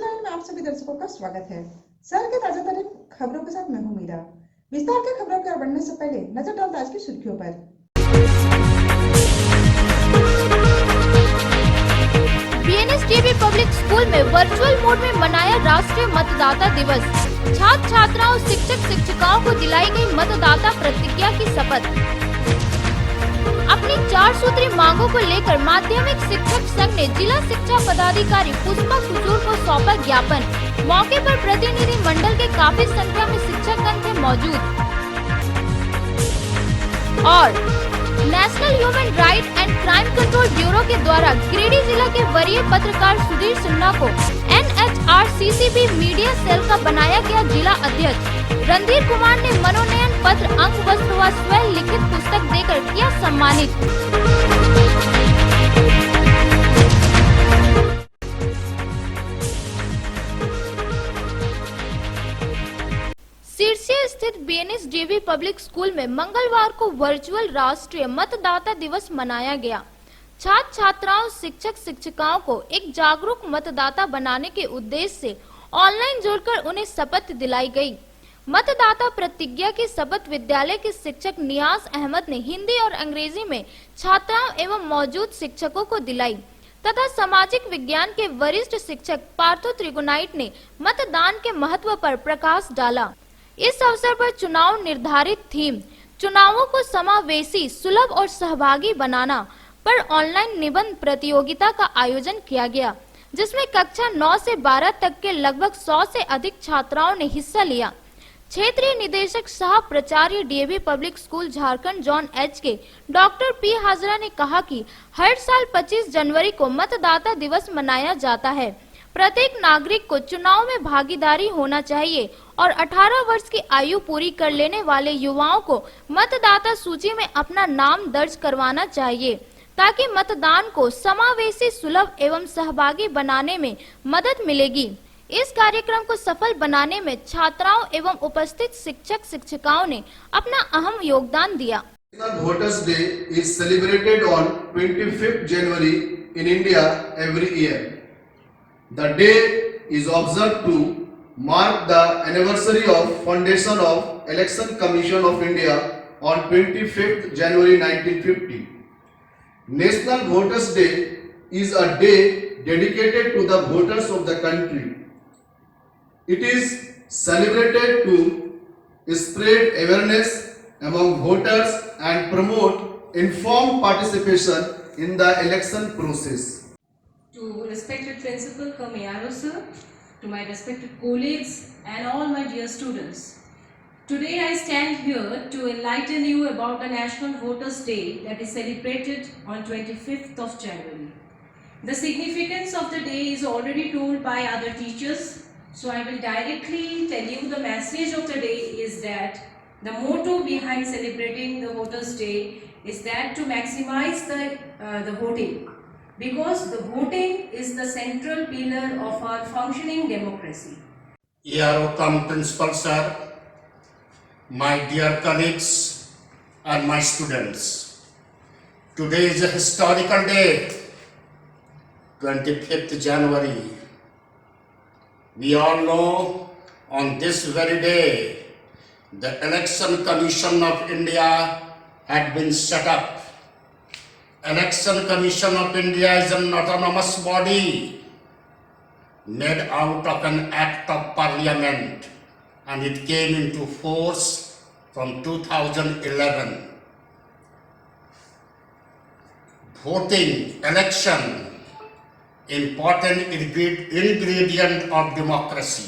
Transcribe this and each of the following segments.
Line में आप सभी दर्शकों का स्वागत है। शहर के ताजा तरीन खबरों के साथ मैं हूं मीरा। विस्तार के खबरों की ओर बढ़ने से पहले नजर डालते आज की सुर्खियों पर। बीएनएसडीबी पब्लिक स्कूल में वर्चुअल मोड में मनाया राष्ट्रीय मतदाता दिवस। छात्र छात्राओं शिक्षक शिक्षिकाओं को दिलाई गई मतदाता प्रतिज्ञा की शपथ। अपनी 4 सूत्री मांगों को लेकर माध्यमिक शिक्षक संघ ने जिला शिक्षा पदाधिकारी पुष्पा कुजूर को सौंपा ज्ञापन। मौके पर प्रतिनिधि मंडल के काफी संख्या में शिक्षकगण थे मौजूद। और national human right and crime control bureau के द्वारा गिरिडीह जिला के वरीय पत्रकार सुधीर सिन्हा को NHRCCB मीडिया सेल का बनाया गया जिला अध्यक्ष। रणधीर कुमार ने मनोनयन पत्र, अंक वस्त्र व स्व लिखित पुस्तक देकर किया सम्मानित। सिरसिया स्थित बीएनएसडीबी पब्लिक स्कूल में मंगलवार को वर्चुअल राष्ट्रीय मतदाता दिवस मनाया गया। छात्र छात्राओं शिक्षक शिक्षिकाओं को एक जागरूक मतदाता बनाने के उद्देश्य से ऑनलाइन जोड़कर उन्हें शपथ दिलाई गई। मतदाता प्रतिज्ञा की शपथ विद्यालय के शिक्षक नियाज अहमद ने हिंदी और अंग्रेजी में छात्राओं एवं मौजूद शिक्षकों को दिलाई तथा सामाजिक विज्ञान के वरिष्ठ शिक्षक पार्थो त्रिगुनाइट ने मतदान के महत्व पर प्रकाश डाला। इस अवसर पर चुनाव निर्धारित थीम, चुनावों को समावेशी, सुलभ और सहभागी बनाना पर ऑनलाइन निबंध प्रतियोगिता का आयोजन किया गया, जिसमें कक्षा 9 से 12 तक के लगभग 100 से अधिक छात्राओं ने हिस्सा लिया। क्षेत्रीय निदेशक सह प्राचार्य DAV public school Jharkhand zone H के डॉक्टर पी हाजरा ने कहा कि हर साल 25 जनवरी को मतदाता दिवस मनाया जाता है। प्रत्येक नागरिक को चुनाव में भागीदारी होना चाहिए और 18 वर्ष की आयु पूरी कर लेने वाले युवाओं को मतदाता सूची में अपना नाम दर्ज करवाना चाहिए ताकि मतदान को समावेशी, सुलभ एवं सहभागी बनाने में मदद मिलेगी। इस कार्यक्रम को सफल बनाने में छात्राओं एवं उपस्थित शिक्षक शिक्षिकाओं ने अपना अहम योगदान दिया। National Voters Day is celebrated on 25th January in India every year. The day is observed to mark the anniversary of foundation of Election Commission of India on 25th January 1950. National Voters Day is a day dedicated to the voters of the country. It is celebrated to spread awareness among voters and promote informed participation in the election process. To respected Principal Kamiyano sir, to my respected colleagues and all my dear students. Today I stand here to enlighten you about the National Voters Day that is celebrated on 25th of January. The significance of the day is already told by other teachers. So I will directly tell you the message of the day is that the motto behind celebrating the Voters Day is that to maximize the voting, because the voting is the central pillar of our functioning democracy. Here come Principal Sir, my dear colleagues and my students. Today is a historical day, 25th January. We all know on this very day, the Election Commission of India had been set up. Election Commission of India is an autonomous body made out of an act of parliament, and it came into force from 2011. Voting, election, important ingredient of democracy.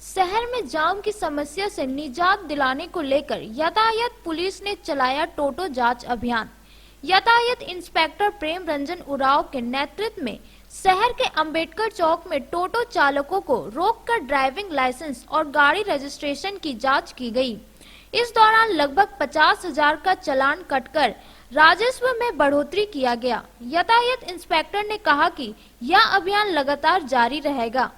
शहर में जाम की समस्या से निजात दिलाने को लेकर यातायात पुलिस ने चलाया टोटो जांच अभियान। यातायात इंस्पेक्टर प्रेम रंजन उरांव के नेतृत्व में शहर के अंबेडकर चौक में टोटो चालकों को रोककर ड्राइविंग लाइसेंस और गाड़ी रजिस्ट्रेशन की जांच की गई। इस दौरान लगभग 50,000 का चालान कटकर राजस्व में बढ़ोतरी किया गया। यातायात इंस्पेक्टर ने कहा कि यह अभियान लगातार जारी रहेगा।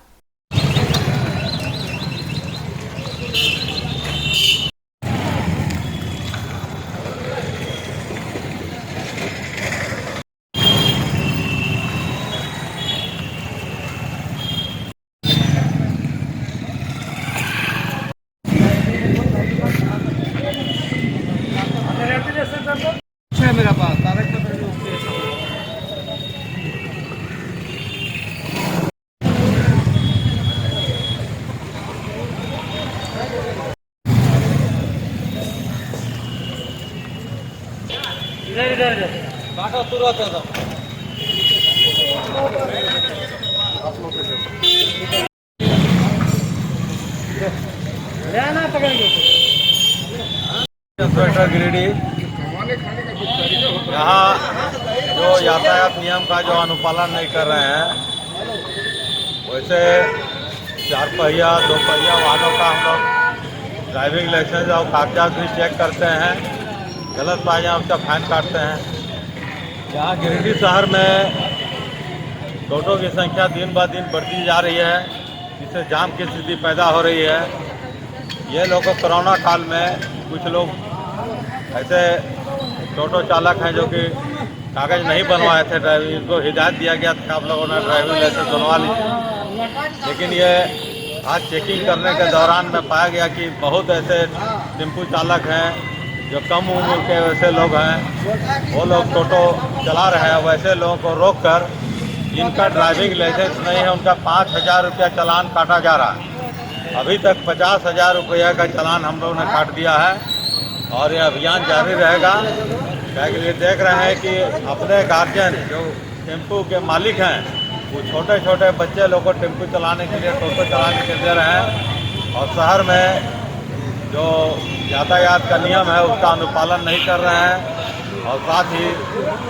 इंस्पेक्टर गिरिडीह यहाँ जो यातायात नियम का जो अनुपालन नहीं कर रहे हैं, वैसे 4 पहिया 2 पहिया वाहनों का हम लोग ड्राइविंग लाइसेंस और कागजात भी चेक करते हैं। गलत पाए जाए उसका फाइन काटते हैं। यहाँ गिरिडीह शहर में टोटो की संख्या दिन ब दिन बढ़ती जा रही है, जिससे जाम की स्थिति पैदा हो रही है। ये लोग कोरोना काल में कुछ लोग ऐसे टोटो चालक हैं जो कि कागज नहीं बनवाए थे ड्राइविंग, इनको हिदायत दिया गया था आप लोगों ने ड्राइविंग लाइसेंस बनवा लीजिए। लेकिन ये आज चेकिंग करने के दौरान में पाया गया कि बहुत ऐसे टेम्पू चालक हैं जो कम उम्र के वैसे लोग हैं, वो लोग टोटो चला रहे हैं। वैसे लोगों को रोक कर जिनका ड्राइविंग लाइसेंस नहीं है उनका 5,000 रुपया चालान काटा जा रहा है। अभी तक 50,000 रुपया का चालान हम लोगों ने काट दिया है और ये अभियान जारी रहेगा। क्या के लिए देख रहे हैं कि अपने गार्जियन जो टेम्पू के मालिक हैं वो छोटे छोटे बच्चे लोग को टेम्पू चलाने के लिए टोटो चलाने के दे रहे हैं और शहर में जो यातायात का नियम है उसका अनुपालन नहीं कर रहे हैं और साथ ही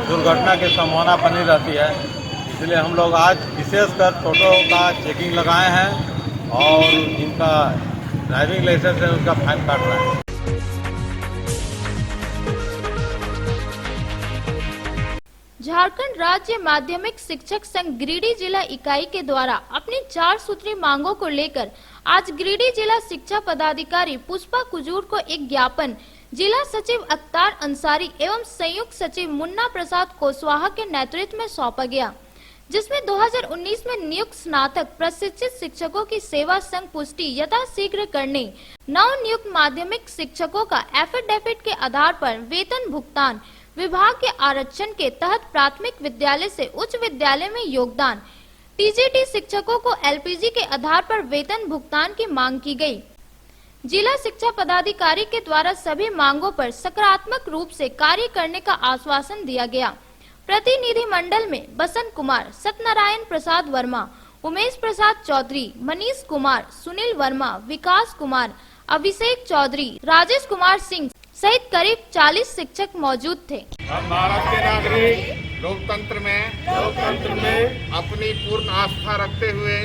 दुर्घटना की संभावना बनी रहती है। इसलिए हम लोग आज विशेषकर टोटो का चेकिंग लगाए हैं और जिनका ड्राइविंग लाइसेंस है उनका फाइन काट रहे हैं। झारखंड राज्य माध्यमिक शिक्षक संघ गिरिडीह जिला इकाई के द्वारा अपनी 4 सूत्री मांगों को लेकर आज गिरिडीह जिला शिक्षा पदाधिकारी पुष्पा कुजूर को एक ज्ञापन जिला सचिव अख्तार अंसारी एवं संयुक्त सचिव मुन्ना प्रसाद कुशवाहा के नेतृत्व में सौंपा गया, जिसमें 2019 में नियुक्त स्नातक प्रशिक्षित शिक्षकों की सेवा संघ पुष्टि यथाशीघ्र करने, नव नियुक्त माध्यमिक शिक्षकों का एफिडेविट के आधार पर वेतन भुगतान, विभाग के आरक्षण के तहत प्राथमिक विद्यालय से उच्च विद्यालय में योगदान, टीजीटी शिक्षकों को एलपीजी के आधार पर वेतन भुगतान की मांग की गई। जिला शिक्षा पदाधिकारी के द्वारा सभी मांगों पर सकारात्मक रूप से कार्य करने का आश्वासन दिया गया। प्रतिनिधि मंडल में बसंत कुमार, सत्यनारायण प्रसाद वर्मा, उमेश प्रसाद चौधरी, मनीष कुमार, सुनील वर्मा, विकास कुमार, अभिषेक चौधरी, राजेश कुमार सिंह सहित करीब 40 शिक्षक मौजूद थे। हम भारत के नागरिक लोकतंत्र में अपनी पूर्ण आस्था रखते हुए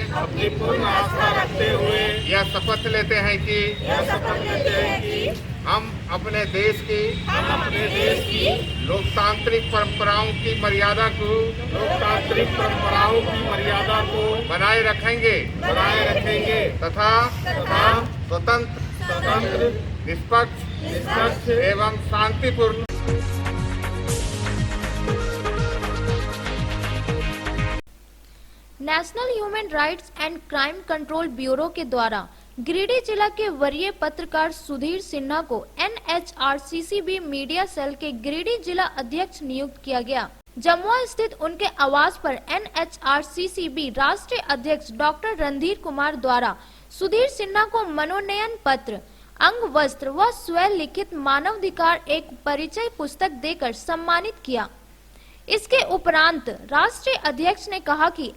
यह शपथ लेते हैं कि हम अपने देश की लोकतांत्रिक परंपराओं की मर्यादा को बनाए रखेंगे तथा स्वतंत्र निष्पक्ष एवं शांतिपूर्ण national human rights and crime control bureau के द्वारा गिरिडीह जिला के वरीय पत्रकार सुधीर सिन्हा को NHRCCB मीडिया सेल के गिरिडीह जिला अध्यक्ष नियुक्त किया गया। जमुआ स्थित उनके आवास पर NHRCCB राष्ट्रीय अध्यक्ष डॉक्टर रणधीर कुमार द्वारा सुधीर सिन्हा को मनोनयन पत्र, अंग वस्त्र व स्वलिखित मानवाधिकार एक परिचय पुस्तक देकर सम्मानित किया। इसके उपरांत राष्ट्रीय अध्यक्ष ने कहा कि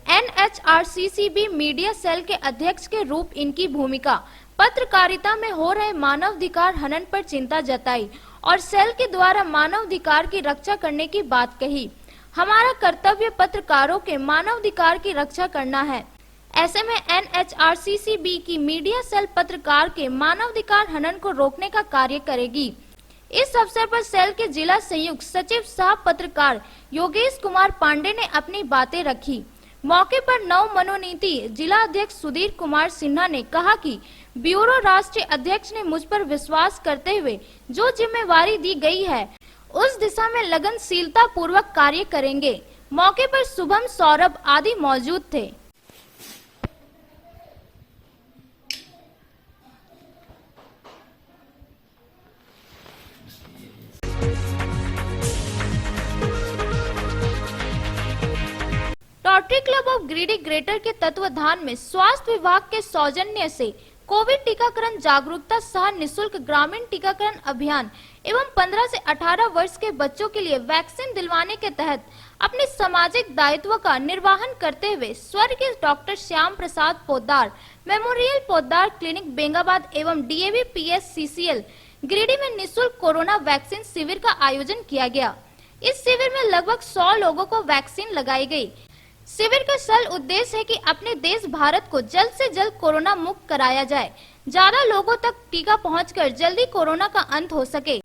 NHRCCB मीडिया सेल के अध्यक्ष के रूप इनकी भूमिका पत्रकारिता में हो रहे मानवाधिकार हनन पर चिंता जताई और सेल के द्वारा मानवाधिकार की रक्षा करने की बात कही। हमारा कर्तव्य पत्रकारों के मानवाधिकार की रक्षा करना है। ऐसे में NHRCCB की मीडिया सेल पत्रकार के मानवाधिकार हनन को रोकने का कार्य करेगी। इस अवसर पर सेल के जिला संयुक्त सचिव सह पत्रकार योगेश कुमार पांडे ने अपनी बातें रखी। मौके पर नव मनोनीत जिला अध्यक्ष सुधीर कुमार सिन्हा ने कहा कि ब्यूरो राष्ट्रीय अध्यक्ष ने मुझ पर विश्वास करते हुए जो जिम्मेवारी दी गई है उस दिशा में लगनशीलता पूर्वक कार्य करेंगे। मौके पर शुभम, सौरभ आदि मौजूद थे। Rotary club of Giridih greater के तत्वाधान में स्वास्थ्य विभाग के सौजन्य से कोविड टीकाकरण जागरूकता सह निशुल्क ग्रामीण टीकाकरण अभियान एवं 15 से 18 वर्ष के बच्चों के लिए वैक्सीन दिलवाने के तहत अपने सामाजिक दायित्व का निर्वहन करते हुए स्वर्गीय doctor Shyam Prasad Poddar memorial Poddar clinic Bengabad एवं DAV PSCCL गिरिडीह में निःशुल्क कोरोना वैक्सीन शिविर का आयोजन किया गया। इस शिविर में लगभग 100 लोगों को वैक्सीन लगाई गई। शिविर का सल उद्देश्य है कि अपने देश भारत को जल्द से जल्द कोरोना मुक्त कराया जाए, ज्यादा लोगों तक टीका पहुंचकर जल्दी कोरोना का अंत हो सके।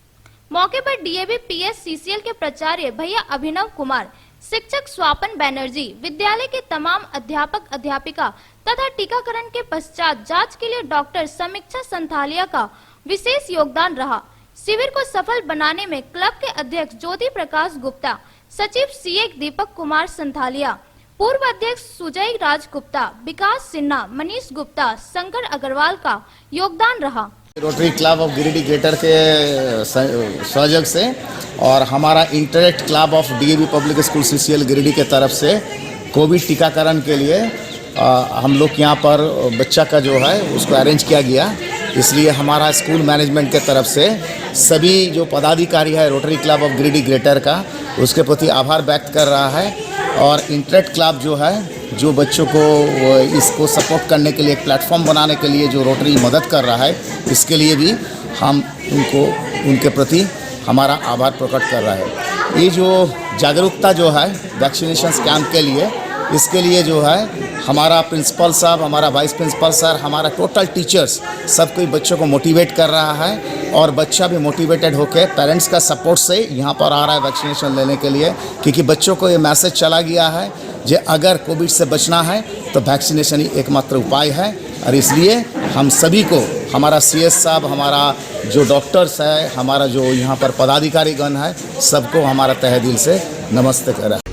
मौके पर DAV PSCCL के प्राचार्य भैया अभिनव कुमार, शिक्षक स्वापन बैनर्जी, विद्यालय के तमाम अध्यापक अध्यापिका तथा टीकाकरण के पश्चात जांच के लिए डॉक्टर समीक्षा संथालिया का विशेष योगदान रहा। शिविर को सफल बनाने में क्लब के अध्यक्ष ज्योति प्रकाश गुप्ता, सचिव CA दीपक कुमार संथालिया, पूर्व अध्यक्ष सुजय राज गुप्ता, विकास सिन्हा, मनीष गुप्ता, शंकर अग्रवाल का योगदान रहा। Rotary club of Giridih greater के सहयोग से और हमारा interact club of DAV public school CCL Giridih के तरफ से कोविड टीकाकरण के लिए हम लोग यहाँ पर बच्चा का जो है उसको अरेंज किया गया। इसलिए हमारा स्कूल मैनेजमेंट के तरफ से सभी जो पदाधिकारी है rotary club of Giridih greater का उसके प्रति आभार व्यक्त कर रहा है। और इंटरेक्ट क्लब जो है जो बच्चों को इसको सपोर्ट करने के लिए एक प्लेटफॉर्म बनाने के लिए जो रोटरी मदद कर रहा है, इसके लिए भी हम उनके प्रति हमारा आभार प्रकट कर रहा है। ये जो जागरूकता जो है वैक्सीनेशन कैंप के लिए, इसके लिए जो है हमारा प्रिंसिपल साहब, हमारा वाइस प्रिंसिपल सर, हमारा टोटल टीचर्स सब कोई बच्चों को मोटिवेट कर रहा है और बच्चा भी मोटिवेटेड होकर पेरेंट्स का सपोर्ट से यहाँ पर आ रहा है वैक्सीनेशन लेने के लिए, क्योंकि बच्चों को ये मैसेज चला गया है कि अगर कोविड से बचना है तो वैक्सीनेशन ही एकमात्र उपाय है। और इसलिए हम सभी को, हमारा CS साहब, हमारा जो डॉक्टर्स है, हमारा जो यहाँ पर पदाधिकारीगण है, सबको हमारा तहे दिल से नमस्ते कर रहा है।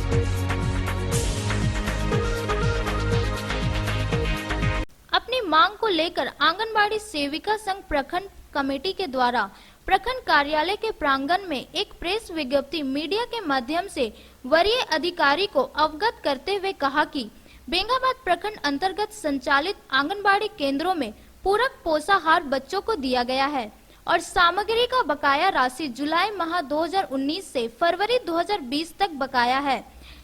मांग को लेकर आंगनबाड़ी सेविका संघ प्रखंड कमेटी के द्वारा प्रखंड कार्यालय के प्रांगण में एक प्रेस विज्ञप्ति मीडिया के माध्यम से वरीय अधिकारी को अवगत करते हुए कहा कि बेंगाबाद प्रखंड अंतर्गत संचालित आंगनबाड़ी केंद्रों में पूरक पोषाहार बच्चों को दिया गया है और सामग्री का बकाया राशि जुलाई माह 2019 से फरवरी 2020 तक बकाया है,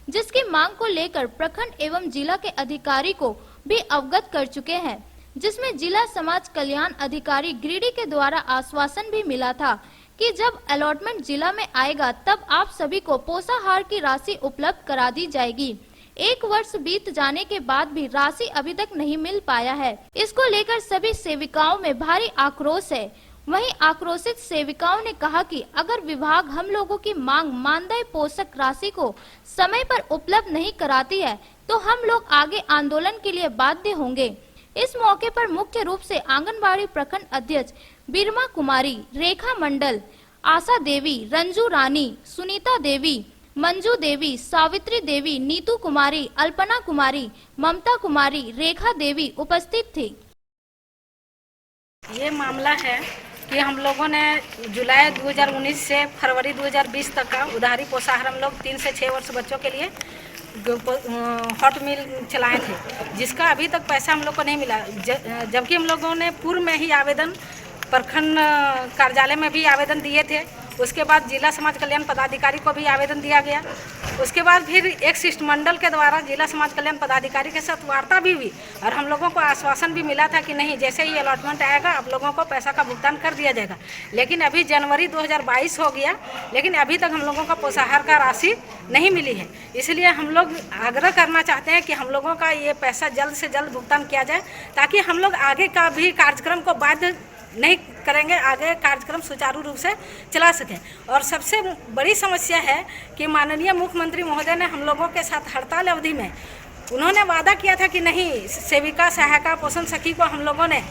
जिसकी मांग को लेकर प्रखंड एवं जिला के अधिकारी को भी अवगत कर चुके हैं, जिसमें जिला समाज कल्याण अधिकारी गिरिडीह के द्वारा आश्वासन भी मिला था कि जब अलॉटमेंट जिला में आएगा तब आप सभी को पोषाहार की राशि उपलब्ध करा दी जाएगी। 1 वर्ष बीत जाने के बाद भी राशि अभी तक नहीं मिल पाया है। इसको लेकर सभी सेविकाओं में भारी आक्रोश है। वहीं आक्रोशित सेविकाओं ने कहा कि अगर विभाग हम लोगों की मांग मानदेय पोषक राशि को समय पर उपलब्ध नहीं कराती है तो हम लोग आगे आंदोलन के लिए बाध्य होंगे। इस मौके पर मुख्य रूप से आंगनबाड़ी प्रखंड अध्यक्ष बीरमा कुमारी, रेखा मंडल, आशा देवी, रंजू रानी, सुनीता देवी, मंजू देवी, सावित्री देवी, नीतू कुमारी, अल्पना कुमारी, ममता कुमारी, रेखा देवी उपस्थित थी। ये मामला है कि हम लोगों ने जुलाई 2019 से फरवरी 2020 तक का उधारी पोषाहार हम लोग 3 से 6 वर्ष बच्चों के लिए हॉट मील चलाए थे, जिसका अभी तक पैसा हम लोग को नहीं मिला। जबकि हम लोगों ने पूर्व में ही आवेदन प्रखंड कार्यालय में भी आवेदन दिए थे, उसके बाद जिला समाज कल्याण पदाधिकारी को भी आवेदन दिया गया, उसके बाद फिर एक शिष्टमंडल के द्वारा जिला समाज कल्याण पदाधिकारी के साथ वार्ता भी हुई और हम लोगों को आश्वासन भी मिला था कि नहीं, जैसे ही अलॉटमेंट आएगा आप लोगों को पैसा का भुगतान कर दिया जाएगा। लेकिन अभी जनवरी 2022 हो गया, लेकिन अभी तक हम लोगों का पोषाहार का राशि नहीं मिली है। इसलिए हम लोग आग्रह करना चाहते हैं कि हम लोगों का ये पैसा जल्द से जल्द भुगतान किया जाए, ताकि हम लोग आगे का भी कार्यक्रम को बाध्य नहीं करेंगे, आगे कार्यक्रम सुचारू रूप से चला सकें। और सबसे बड़ी समस्या है कि माननीय मुख्यमंत्री महोदय ने हम लोगों के साथ हड़ताल अवधि में उन्होंने वादा किया था कि नहीं, सेविका, सहायिका, पोषण सखी को हम लोगों ने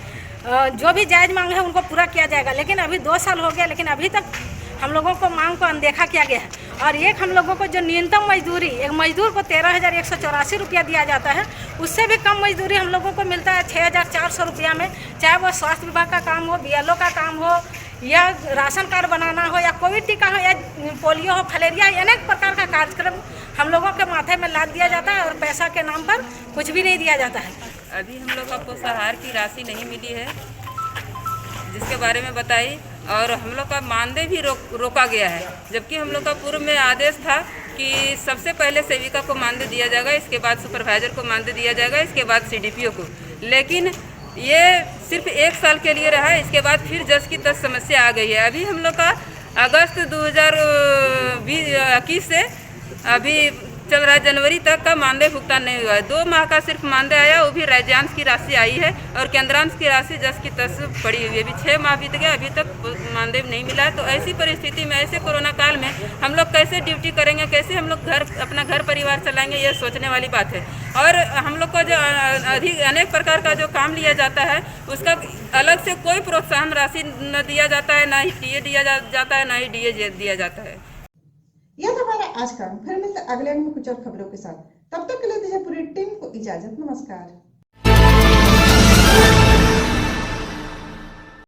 जो भी जायज़ मांग है उनको पूरा किया जाएगा। लेकिन अभी 2 साल हो गया, लेकिन अभी तक हम लोगों को मांग को अनदेखा किया गया है। और एक हम लोगों को जो न्यूनतम मजदूरी, एक मजदूर को 13,184 रुपया दिया जाता है, उससे भी कम मजदूरी हम लोगों को मिलता है 6,400 रुपया में। चाहे वो स्वास्थ्य विभाग का काम हो, BLO का काम हो, या राशन कार्ड बनाना हो, या कोविड टीका हो, या पोलियो हो, फलेरिया, अनेक प्रकार का कार्यक्रम हम लोगों के माथे में लाद दिया जाता है और पैसा के नाम पर कुछ भी नहीं दिया जाता है। अभी हम लोग को पोषाहार की राशि नहीं मिली है, जिसके बारे में बताइए। और हम लोग का मानदेय भी रोका गया है, जबकि हम लोग का पूर्व में आदेश था कि सबसे पहले सेविका को मानदेय दिया जाएगा, इसके बाद सुपरवाइजर को मानदेय दिया जाएगा, इसके बाद सीडीपीओ को। लेकिन ये सिर्फ 1 साल के लिए रहा है, इसके बाद फिर जस की तस समस्या आ गई है। अभी हम लोग का अगस्त 2021 से अभी चल रहा है जनवरी तक का मानदेय भुगतान नहीं हुआ है। 2 माह का सिर्फ मानदेय आया, वो भी राज्यांश की राशि आई है और केंद्रांश की राशि जस की तस पड़ी हुई है। अभी 6 माह बीत गया, अभी तक मानदेय नहीं मिला है। तो ऐसी परिस्थिति में, ऐसे कोरोना काल में हम लोग कैसे ड्यूटी करेंगे, कैसे हम लोग अपना घर परिवार चलाएंगे, ये सोचने वाली बात है। और हम लोग को जो अनेक प्रकार का जो काम लिया जाता है, उसका अलग से कोई प्रोत्साहन राशि न दिया जाता है, ना ही टीए दिया जाता है, ना ही डीए दिया जाता है। यह था हमारा आज का। फिर मिलते अगले अंक में कुछ और खबरों के साथ। तब तक के लिए दीजिए पूरी टीम को इजाजत। नमस्कार।